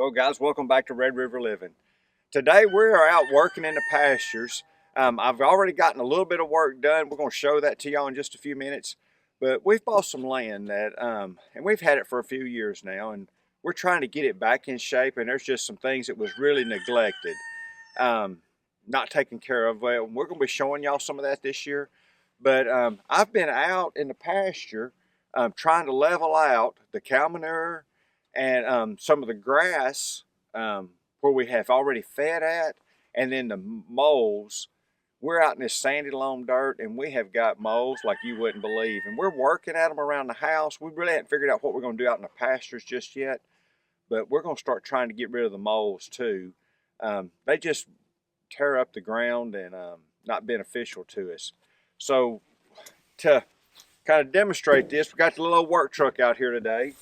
Well, guys, welcome back to Red River Living. Today we are out working in the pastures. I've already gotten a little bit of work done. We're going to show that to y'all in just a few minutes. But we've bought some land that, and we've had it for a few years now, and we're trying to get it back in shape. And there's just some things that was really neglected, not taken care of. Well, we're going to be showing y'all some of that this year. But I've been out in the pasture trying to level out the cow manure and some of the grass where we have already fed at, and then the moles. We're out in this sandy loam dirt, and we have got moles like you wouldn't believe. And we're working at them around the house. We really haven't figured out what we're going to do out in the pastures just yet, but we're going to start trying to get rid of the moles too. They just tear up the ground and not beneficial to us. So to kind of demonstrate this, we got the little old work truck out here today,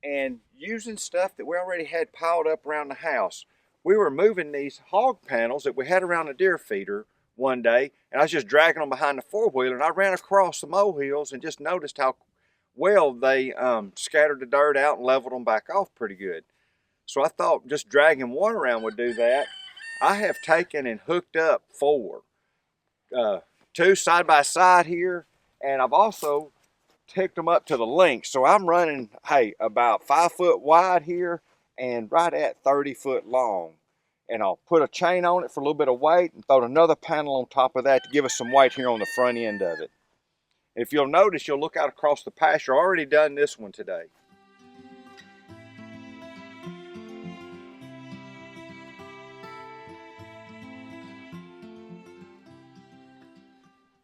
and using stuff that we already had piled up around the house. We were moving these hog panels that we had around the deer feeder one day, and I was just dragging them behind the four-wheeler, and I ran across the molehills and just noticed how well they scattered the dirt out and leveled them back off pretty good. So I thought just dragging one around would do that. I have taken and hooked up two side by side here, and I've also hooked them up to the link. So I'm running, hey, about 5 foot wide here and right at 30 foot long. And I'll put a chain on it for a little bit of weight and throw another panel on top of that to give us some weight here on the front end of it. If you'll notice, you'll look out across the pasture. I already done this one today.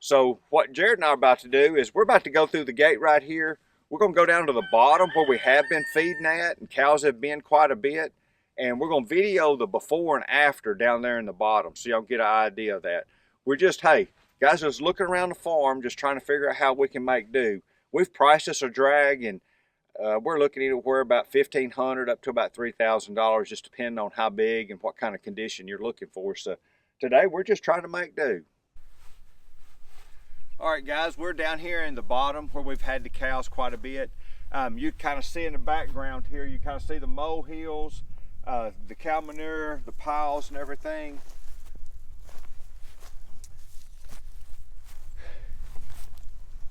So what Jared and I are about to do is we're about to go through the gate right here. We're going to go down to the bottom where we have been feeding at, and cows have been quite a bit. And we're going to video the before and after down there in the bottom so y'all get an idea of that. We're just, hey, guys, just looking around the farm, just trying to figure out how we can make do. We've priced us a drag, and we're looking anywhere about $1,500 up to about $3,000, just depending on how big and what kind of condition you're looking for. So today we're just trying to make do. All right, guys, we're down here in the bottom where we've had the cows quite a bit. You kind of see in the background here, you kind of see the molehills, the cow manure, the piles and everything.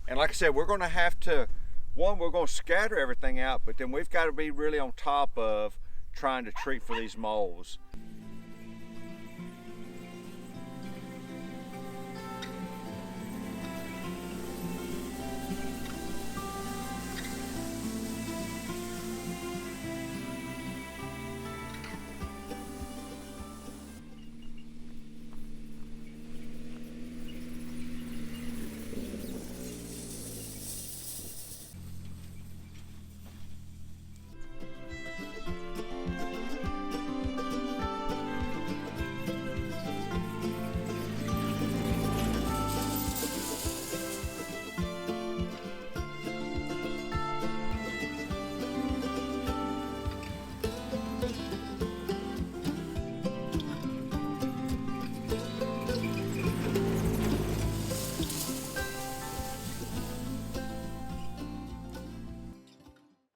And like I said, we're going to have to, we're going to scatter everything out, but then we've got to be really on top of trying to treat for these moles.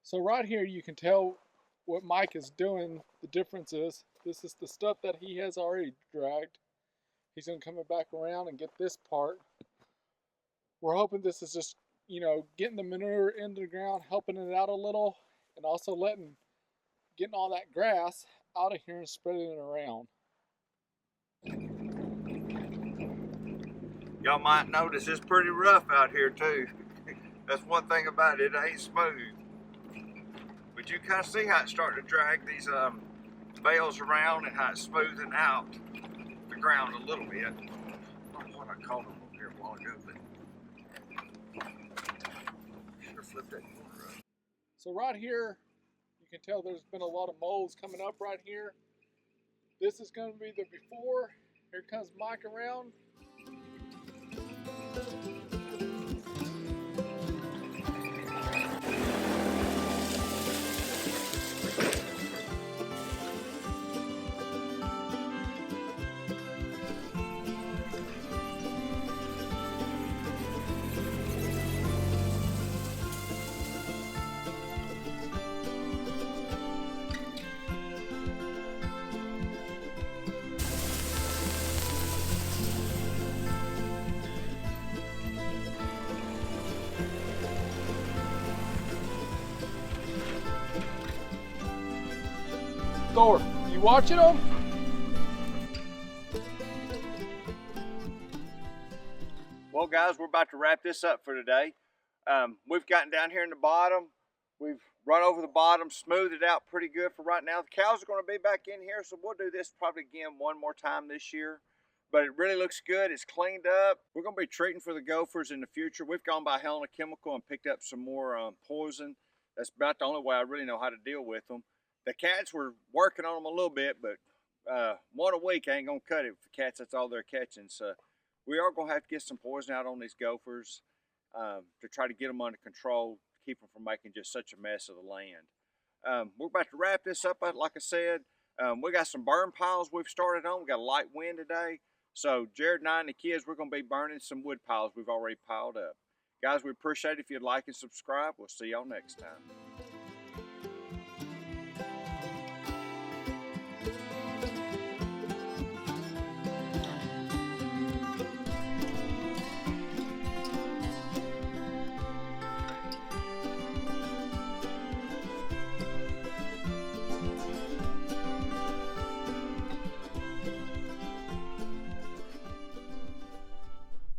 So right here you can tell what Mike is doing. The difference is this is the stuff that he has already dragged. He's going to come back around and get this part. We're hoping this is just, getting the manure into the ground, helping it out a little, and also getting all that grass out of here and spreading it around. Y'all might notice it's pretty rough out here too. That's one thing about it, it ain't smooth. But you kind of see how it's starting to drag these bales around and how it's smoothing out the ground a little bit. I don't know what I called them up here a while ago, but should have flipped that corner up. So right here, you can tell there's been a lot of moles coming up right here. This is going to be the before. Here comes Mike around. score. You watching them? Well, guys, we're about to wrap this up for today. We've gotten down here in the bottom. We've run over the bottom, smoothed it out pretty good for right now. The cows are going to be back in here, so we'll do this probably again one more time this year. But it really looks good. It's cleaned up. We're going to be treating for the gophers in the future. We've gone by Helena Chemical and picked up some more poison. That's about the only way I really know how to deal with them. The cats were working on them a little bit, but one a week ain't going to cut it. For cats, that's all they're catching. So we are going to have to get some poison out on these gophers to try to get them under control, keep them from making just such a mess of the land. We're about to wrap this up. Like I said, we got some burn piles we've started on. We got a light wind today. So Jared and I and the kids, we're going to be burning some wood piles we've already piled up. Guys, we appreciate it if you'd like and subscribe. We'll see y'all next time.